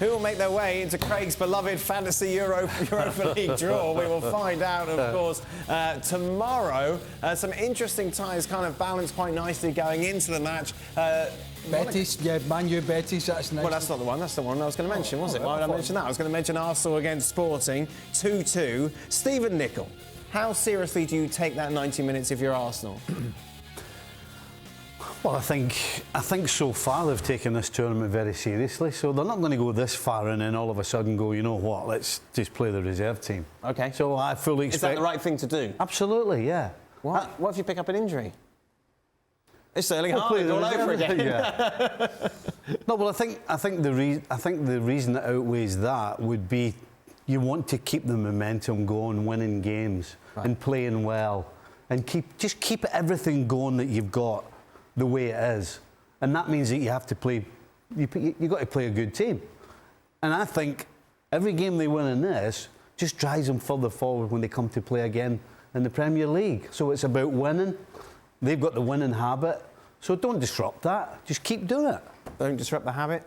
Who will make their way into Craig's beloved fantasy Europa League draw? We will find out, of course, tomorrow. Some interesting ties kind of balanced quite nicely going into the match. Betis, yeah, Man U Betis, that's nice. Well, that's not the one. That's the one I was going to mention, was it? Why did I mention that? I was going to mention Arsenal against Sporting, 2-2. Stephen Nicol, how seriously do you take that 90 minutes if you're Arsenal? Well, I think so far they've taken this tournament very seriously, so they're not going to go this far and then all of a sudden go, you know what, let's just play the reserve team. Okay. So I fully expect... Is that the right thing to do? Absolutely, yeah. What if you pick up an injury? It's Sterling Haaland all over again. Yeah. No, well, I think the reason that outweighs that would be you want to keep the momentum going, winning games and playing well, and just keep everything going that you've got the way it is, and that means that you have to play. You've got to play a good team, and I think every game they win in this just drives them further forward when they come to play again in the Premier League. So it's about winning. They've got the winning habit, so don't disrupt that. Just keep doing it. Don't disrupt the habit.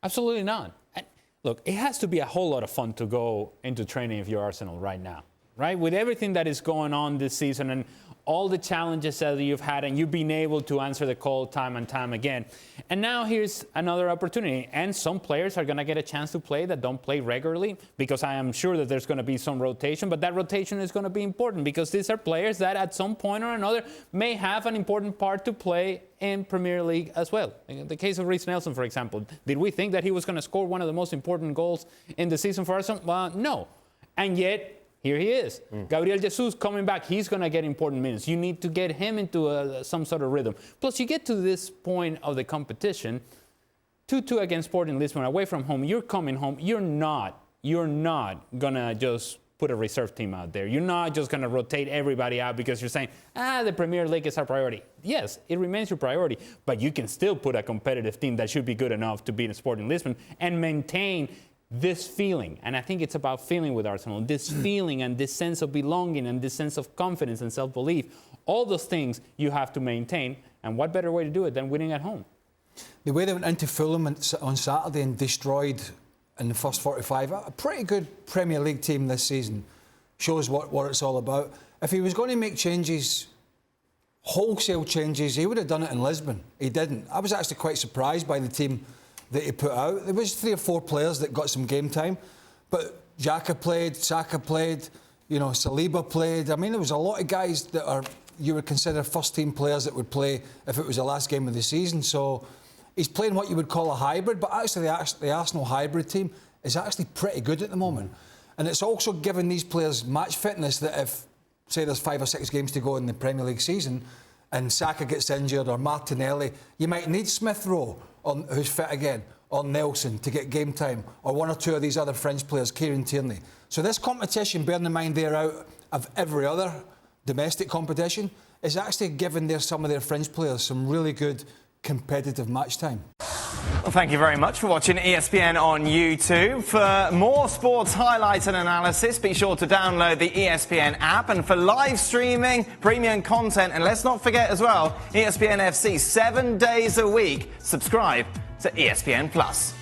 Absolutely not. And look, it has to be a whole lot of fun to go into training if you're Arsenal right now, right? With everything that is going on this season and all the challenges that you've had, and you've been able to answer the call time and time again. And now here's another opportunity. And some players are going to get a chance to play that don't play regularly, because I am sure that there's going to be some rotation. But that rotation is going to be important, because these are players that at some point or another may have an important part to play in Premier League as well. In the case of Reece Nelson, for example, did we think that he was going to score one of the most important goals in the season for Arsenal? Well, no. And yet, here he is. Gabriel Jesus coming back. He's going to get important minutes. You need to get him into some sort of rhythm. Plus, you get to this point of the competition, 2-2 against Sporting Lisbon, away from home. You're coming home. You're not going to just put a reserve team out there. You're not just going to rotate everybody out because you're saying, the Premier League is our priority. Yes, it remains your priority, but you can still put a competitive team that should be good enough to beat Sporting Lisbon and maintain this feeling, and I think it's about feeling with Arsenal, this feeling and this sense of belonging and this sense of confidence and self-belief, all those things you have to maintain, and what better way to do it than winning at home? The way they went into Fulham on Saturday and destroyed in the first 45, a pretty good Premier League team this season, shows what it's all about. If he was going to make changes, wholesale changes, he would have done it in Lisbon. He didn't. I was actually quite surprised by the team that he put out. There was 3 or 4 players that got some game time, but Xhaka played, Saka played, Saliba played. I mean, there was a lot of guys that you would consider first-team players that would play if it was the last game of the season. So he's playing what you would call a hybrid, but actually the Arsenal hybrid team is actually pretty good at the moment. And it's also given these players match fitness that if, say, there's 5 or 6 games to go in the Premier League season and Saka gets injured or Martinelli, you might need Smith Rowe, who's fit again, or Nelson to get game time, or 1 or 2 of these other French players, Kieran Tierney. So this competition, bearing in mind they're out of every other domestic competition, is actually giving some of their French players some really good competitive match time. Well, thank you very much for watching ESPN on YouTube. For more sports highlights and analysis, be sure to download the ESPN app. And for live streaming, premium content, and let's not forget as well, ESPN FC 7 days a week. Subscribe to ESPN+.